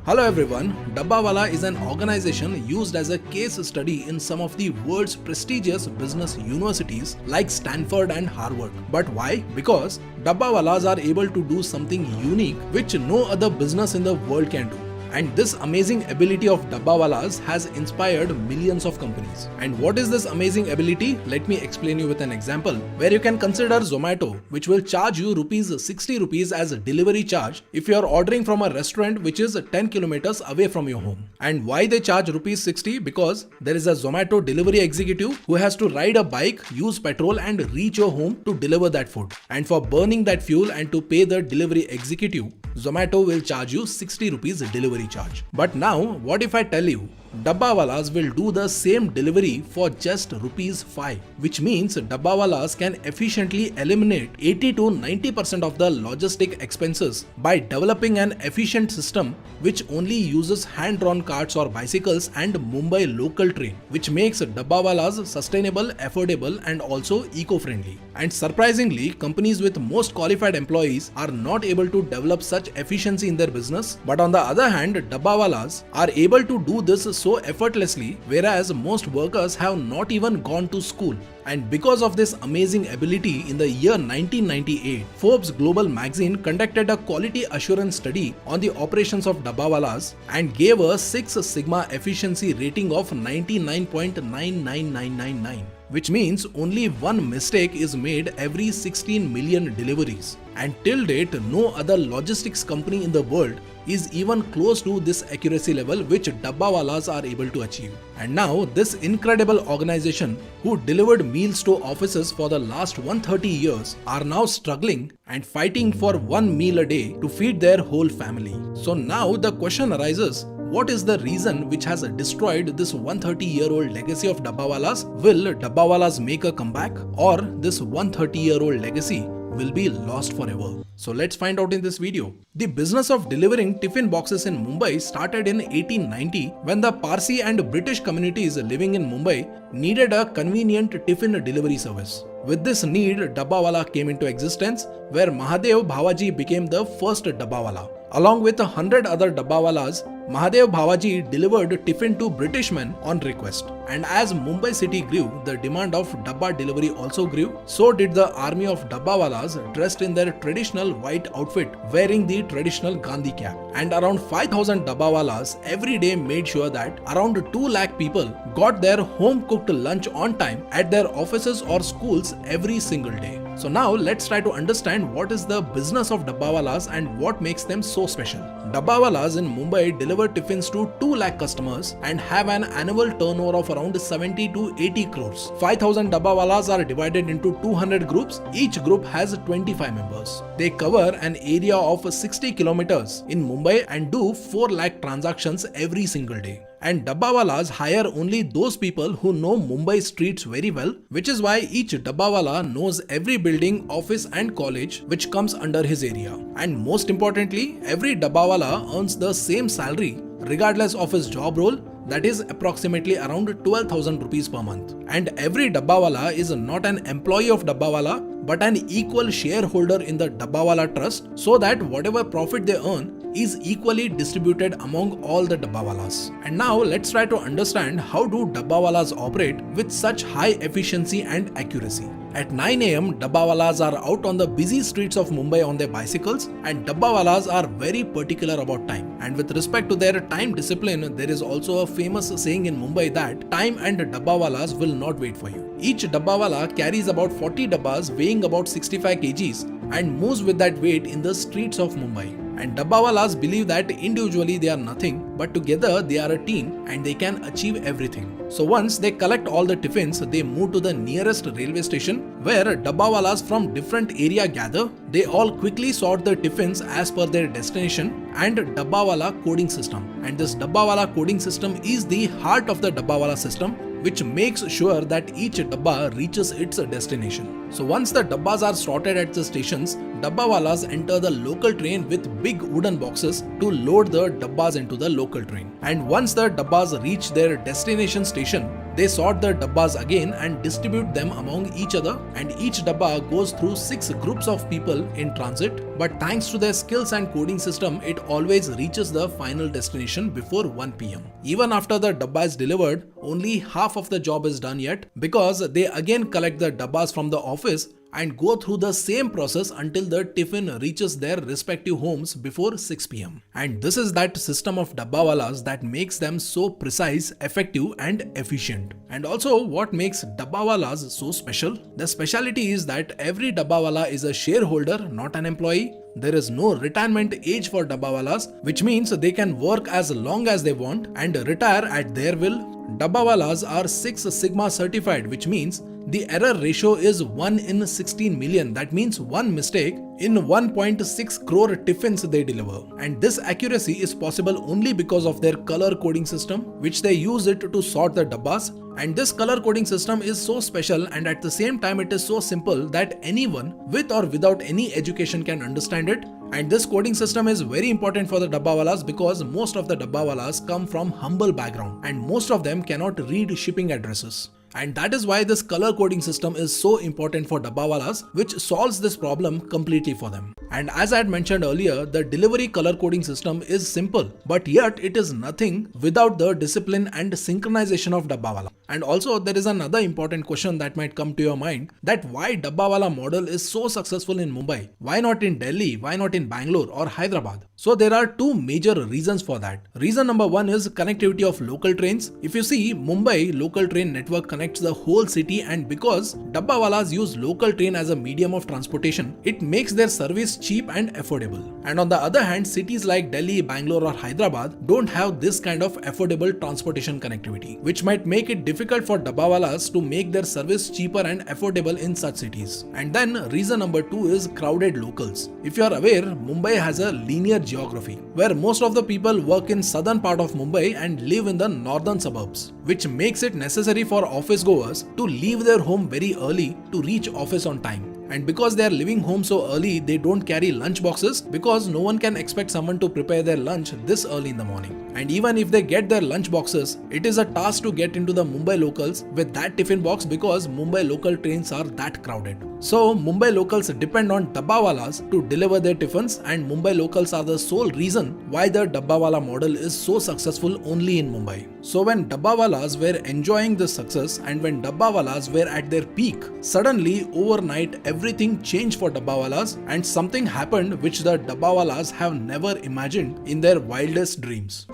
Hello everyone, Dabbawala is an organization used as a case study in some of the world's prestigious business universities like Stanford and Harvard. But why? Because Dabbawalas are able to do something unique which no other business in the world can do. And this amazing ability of Dabbawalas has inspired millions of companies. And what is this amazing ability? Let me explain you with an example where you can consider Zomato, which will charge you ₹60 as a delivery charge if you are ordering from a restaurant which is 10 kilometers away from your home. And why they charge ₹60? Because there is a Zomato delivery executive who has to ride a bike, use petrol and reach your home to deliver that food. And for burning that fuel and to pay the delivery executive, Zomato will charge you ₹60 delivery charge. But now, what if I tell you Dabbawalas will do the same delivery for just ₹5, which means Dabbawalas can efficiently eliminate 80 to 90% of the logistic expenses by developing an efficient system which only uses hand-drawn carts or bicycles and Mumbai local train, which makes Dabbawalas sustainable, affordable and also eco-friendly. And surprisingly, companies with most qualified employees are not able to develop such efficiency in their business, but on the other hand, Dabbawalas are able to do this so effortlessly, whereas most workers have not even gone to school. And because of this amazing ability, in the year 1998, Forbes Global magazine conducted a quality assurance study on the operations of Dabbawalas and gave a 6 Sigma efficiency rating of 99.99999. Which means only one mistake is made every 16 million deliveries. And till date, no other logistics company in the world is even close to this accuracy level which Dabbawalas are able to achieve. And now this incredible organization who delivered meals to offices for the last 130 years are now struggling and fighting for one meal a day to feed their whole family. So now the question arises, what is the reason which has destroyed this 130-year-old legacy of Dabbawalas? Will Dabbawalas make a comeback, or this 130-year-old legacy will be lost forever? So let's find out in this video. The business of delivering tiffin boxes in Mumbai started in 1890 when the Parsi and British communities living in Mumbai needed a convenient tiffin delivery service. With this need, Dabbawala came into existence, where Mahadev Bhavaji became the first Dabbawala. Along with 100 other Dabbawalas, Mahadev Bhavaji delivered tiffin to British men on request. And as Mumbai city grew, the demand of Dabba delivery also grew. So did the army of Dabbawalas, dressed in their traditional white outfit, wearing the traditional Gandhi cap. And around 5,000 Dabbawalas every day made sure that around 2 lakh people got their home cooked lunch on time at their offices or schools every single day. So now let's try to understand what is the business of Dabbawalas and what makes them so special. Dabbawalas in Mumbai deliver tiffins to 2 lakh customers and have an annual turnover of around 70 to 80 crores. 5,000 Dabbawalas are divided into 200 groups. Each group has 25 members. They cover an area of 60 kilometers in Mumbai and do 4 lakh transactions every single day. And Dabbawalas hire only those people who know Mumbai streets very well, which is why each Dabbawala knows every building, office and college which comes under his area. And most importantly, every Dabbawala earns the same salary regardless of his job role, that is approximately around 12,000 rupees per month. And every Dabbawala is not an employee of Dabbawala but an equal shareholder in the Dabbawala trust, so that whatever profit they earn is equally distributed among all the Dabbawalas. And now let's try to understand how do Dabbawalas operate with such high efficiency and accuracy. At 9 AM, Dabbawalas are out on the busy streets of Mumbai on their bicycles, and Dabbawalas are very particular about time. And with respect to their time discipline, there is also a famous saying in Mumbai that time and Dabbawalas will not wait for you. Each Dabbawala carries about 40 dabbas weighing about 65 kgs and moves with that weight in the streets of Mumbai. And Dabbawalas believe that individually they are nothing, but together they are a team and they can achieve everything. So once they collect all the tiffins, they move to the nearest railway station where Dabbawalas from different area gather. They all quickly sort the tiffins as per their destination and Dabbawala coding system. And this Dabbawala coding system is the heart of the Dabbawala system, which makes sure that each dabba reaches its destination. So once the dabbas are sorted at the stations, Dabbawalas enter the local train with big wooden boxes to load the dabbas into the local train. And once the dabbas reach their destination station, they sort the dabbas again and distribute them among each other, and each dabba goes through 6 groups of people in transit, but thanks to their skills and coding system, it always reaches the final destination before 1 p.m. Even after the dabba is delivered, only half of the job is done yet, because they again collect the dabbas from the office and go through the same process until the tiffin reaches their respective homes before 6 p.m. And this is that system of Dabbawalas that makes them so precise, effective and efficient. And also what makes Dabbawalas so special? The speciality is that every Dabbawala is a shareholder, not an employee. There is no retirement age for Dabbawalas, which means they can work as long as they want and retire at their will. Dabbawalas are 6 Sigma certified, which means the error ratio is 1 in 16 million. That means one mistake in 1.6 crore tiffins they deliver. And this accuracy is possible only because of their color coding system, which they use it to sort the dabbas. And this color coding system is so special, and at the same time it is so simple that anyone with or without any education can understand it. And this coding system is very important for the Dabbawalas because most of the Dabbawalas come from humble background and most of them cannot read shipping addresses. And that is why this color coding system is so important for Dabbawalas, which solves this problem completely for them. And as I had mentioned earlier, the delivery color coding system is simple, but yet it is nothing without the discipline and synchronization of Dabbawala. And also there is another important question that might come to your mind, that why Dabbawala model is so successful in Mumbai? Why not in Delhi? Why not in Bangalore or Hyderabad? So there are 2 major reasons for that. Reason number 1 is connectivity of local trains. If you see, Mumbai local train network connects the whole city, and because Dabbawalas use local train as a medium of transportation, it makes their service cheap and affordable. And on the other hand, cities like Delhi, Bangalore or Hyderabad don't have this kind of affordable transportation connectivity, which might make it difficult for Dabbawalas to make their service cheaper and affordable in such cities. And then reason number 2 is crowded locals. If you are aware, Mumbai has a linear geography where most of the people work in southern part of Mumbai and live in the northern suburbs, which makes it necessary for office goers to leave their home very early to reach office on time. And because they are leaving home so early, they don't carry lunch boxes because no one can expect someone to prepare their lunch this early in the morning. And even if they get their lunch boxes, it is a task to get into the Mumbai locals with that tiffin box because Mumbai local trains are that crowded. So Mumbai locals depend on Dabbawalas to deliver their tiffins, and Mumbai locals are the sole reason why the Dabbawala model is so successful only in Mumbai. So when Dabbawalas were enjoying this success and when Dabbawalas were at their peak, suddenly overnight everything changed for Dabbawalas, and something happened which the Dabbawalas have never imagined in their wildest dreams.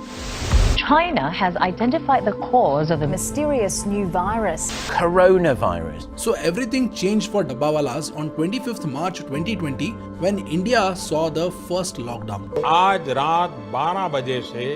China has identified the cause of the mysterious new virus, coronavirus. So everything changed for Dabbawalas on 25th March 2020 when India saw the first lockdown. आज रात 12 बजे से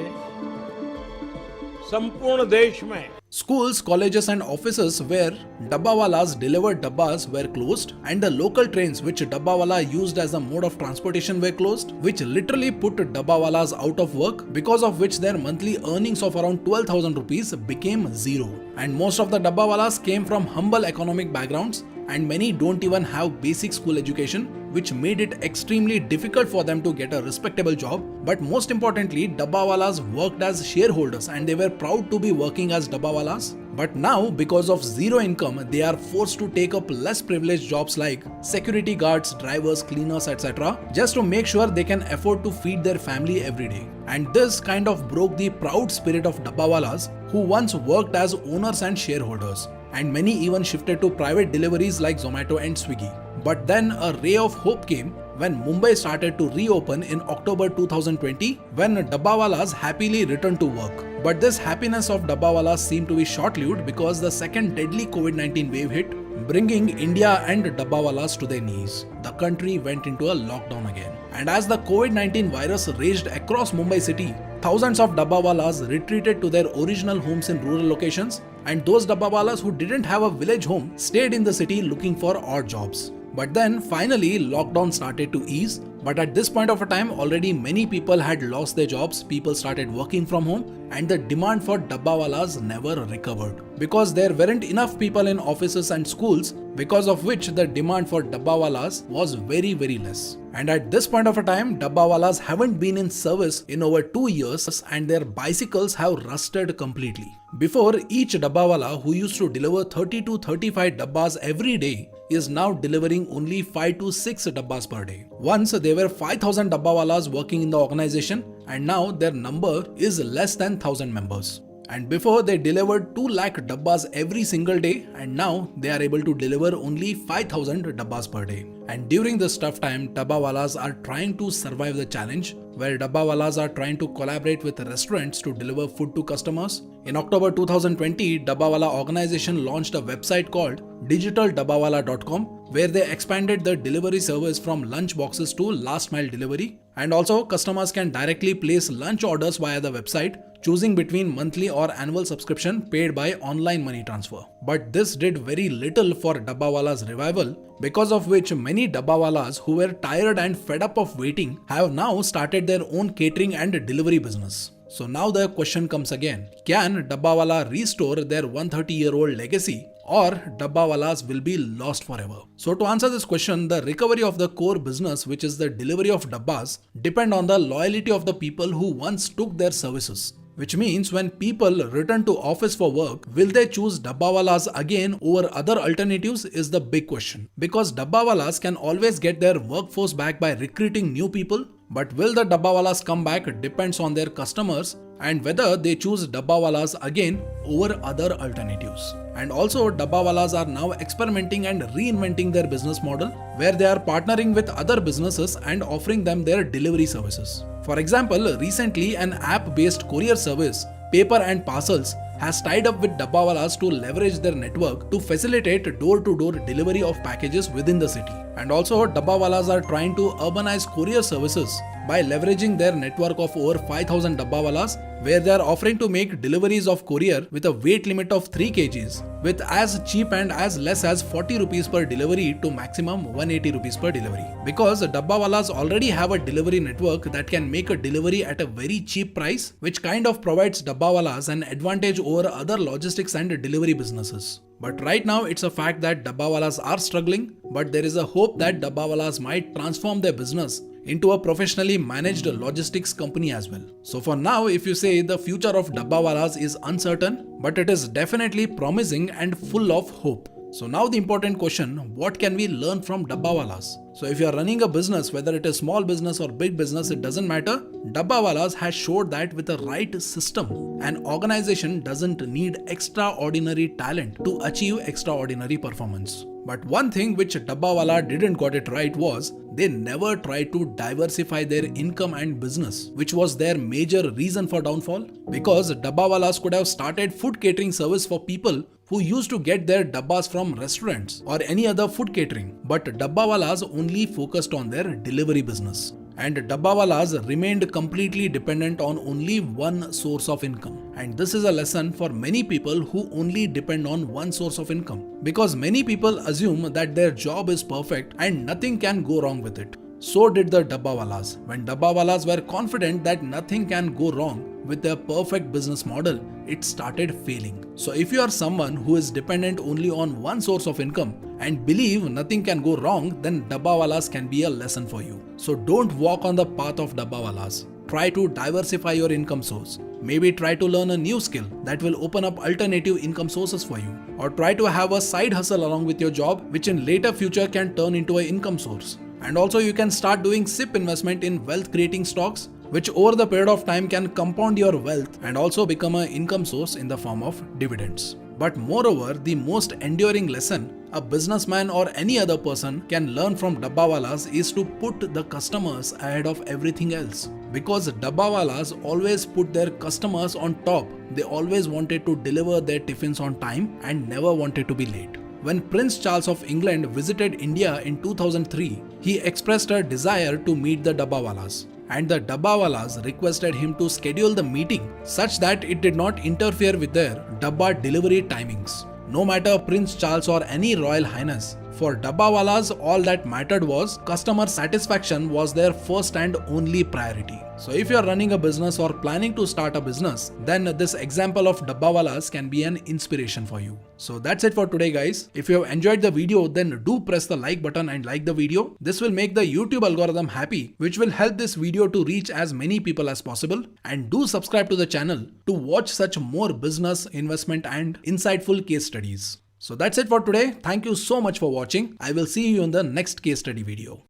संपूर्ण देश में schools, colleges and offices where Dabbawalas delivered dabbas were closed, and the local trains which Dabbawala used as a mode of transportation were closed, which literally put Dabbawalas out of work, because of which their monthly earnings of around 12,000 rupees became zero. And most of the Dabbawalas came from humble economic backgrounds, and many don't even have basic school education, which made it extremely difficult for them to get a respectable job. But most importantly, Dabbawalas worked as shareholders and they were proud to be working as Dabbawalas. But now, because of zero income, they are forced to take up less privileged jobs like security guards, drivers, cleaners, etc. just to make sure they can afford to feed their family every day. And this kind of broke the proud spirit of Dabbawalas, who once worked as owners and shareholders. And many even shifted to private deliveries like Zomato and Swiggy. But then a ray of hope came when Mumbai started to reopen in October 2020, when Dabbawalas happily returned to work. But this happiness of Dabbawalas seemed to be short-lived because the second deadly COVID-19 wave hit, bringing India and Dabbawalas to their knees. The country went into a lockdown again. And as the COVID-19 virus raged across Mumbai city, thousands of Dabbawalas retreated to their original homes in rural locations, and those Dabbawalas who didn't have a village home stayed in the city looking for odd jobs. But then finally lockdown started to ease. But at this point of a time, already many people had lost their jobs, people started working from home, and the demand for Dabbawalas never recovered. Because there weren't enough people in offices and schools, because of which the demand for Dabbawalas was very less. And at this point of a time, Dabbawalas haven't been in service in over 2 years and their bicycles have rusted completely. Before, each Dabbawala who used to deliver 30 to 35 dabbas every day is now delivering only 5 to 6 dabbas per day. Once there were 5,000 Dabbawalas working in the organization and now their number is less than 1,000 members. And before they delivered 2 lakh dabbas every single day and now they are able to deliver only 5,000 dabbas per day. And during this tough time, Dabbawalas are trying to survive the challenge where Dabbawalas are trying to collaborate with restaurants to deliver food to customers. In October 2020, Dabbawala organization launched a website called digitaldabawala.com where they expanded the delivery service from lunch boxes to last mile delivery. And also customers can directly place lunch orders via the website, choosing between monthly or annual subscription paid by online money transfer. But this did very little for Dabbawala's revival, because of which many Dabbawalas who were tired and fed up of waiting have now started their own catering and delivery business. So now the question comes again, can Dabbawala restore their 130-year-old legacy or Dabbawalas will be lost forever? So to answer this question, the recovery of the core business, which is the delivery of dabbas, depend on the loyalty of the people who once took their services. Which means when people return to office for work, will they choose Dabbawalas again over other alternatives is the big question. Because Dabbawalas can always get their workforce back by recruiting new people, but will the Dabbawalas come back depends on their customers and whether they choose Dabbawalas again over other alternatives. And also Dabbawalas are now experimenting and reinventing their business model where they are partnering with other businesses and offering them their delivery services. For example, recently an app-based courier service, Paper and Parcels, has tied up with Dabbawalas to leverage their network to facilitate door-to-door delivery of packages within the city. And also Dabbawalas are trying to urbanize courier services by leveraging their network of over 5,000 Dabbawalas, where they are offering to make deliveries of courier with a weight limit of 3 kgs with as cheap and as less as 40 rupees per delivery to maximum 180 rupees per delivery. Because Dabbawalas already have a delivery network that can make a delivery at a very cheap price, which kind of provides Dabbawalas an advantage over other logistics and delivery businesses. But right now it's a fact that Dabbawalas are struggling, but there is a hope that Dabbawalas might transform their business into a professionally managed logistics company as well. So for now, if you say the future of Dabbawalas is uncertain, but it is definitely promising and full of hope. So now the important question, what can we learn from Dabbawalas? So if you are running a business, whether it is small business or big business, it doesn't matter. Dabbawalas has showed that with the right system, an organization doesn't need extraordinary talent to achieve extraordinary performance. But one thing which Dabbawala didn't got it right was they never tried to diversify their income and business, which was their major reason for downfall. Because Dabbawalas could have started food catering service for people who used to get their dabbas from restaurants or any other food catering. But Dabbawalas only focused on their delivery business. And Dabbawalas remained completely dependent on only one source of income. And this is a lesson for many people who only depend on one source of income. Because many people assume that their job is perfect and nothing can go wrong with it. So did the Dabbawalas. When Dabbawalas were confident that nothing can go wrong with their perfect business model, it started failing. So if you are someone who is dependent only on one source of income and believe nothing can go wrong, then Dabbawalas can be a lesson for you. So don't walk on the path of Dabbawalas. Try to diversify your income source. Maybe try to learn a new skill that will open up alternative income sources for you. Or try to have a side hustle along with your job, which in later future can turn into an income source. And also you can start doing SIP investment in wealth creating stocks, which over the period of time can compound your wealth and also become an income source in the form of dividends. But moreover, the most enduring lesson a businessman or any other person can learn from Dabbawalas is to put the customers ahead of everything else. Because Dabbawalas always put their customers on top. They always wanted to deliver their tiffins on time and never wanted to be late. When Prince Charles of England visited India in 2003, he expressed a desire to meet the Dabbawalas. And the Dabbawalas requested him to schedule the meeting such that it did not interfere with their Dabba delivery timings. No matter Prince Charles or any Royal Highness For Dabbawalas, all that mattered was customer satisfaction was their first and only priority. So if you are running a business or planning to start a business, then this example of Dabbawalas can be an inspiration for you. So that's it for today, guys. If you have enjoyed the video, then do press the like button and like the video. This will make the YouTube algorithm happy, which will help this video to reach as many people as possible. And do subscribe to the channel to watch such more business, investment and insightful case studies. So that's it for today. Thank you so much for watching. I will see you in the next case study video.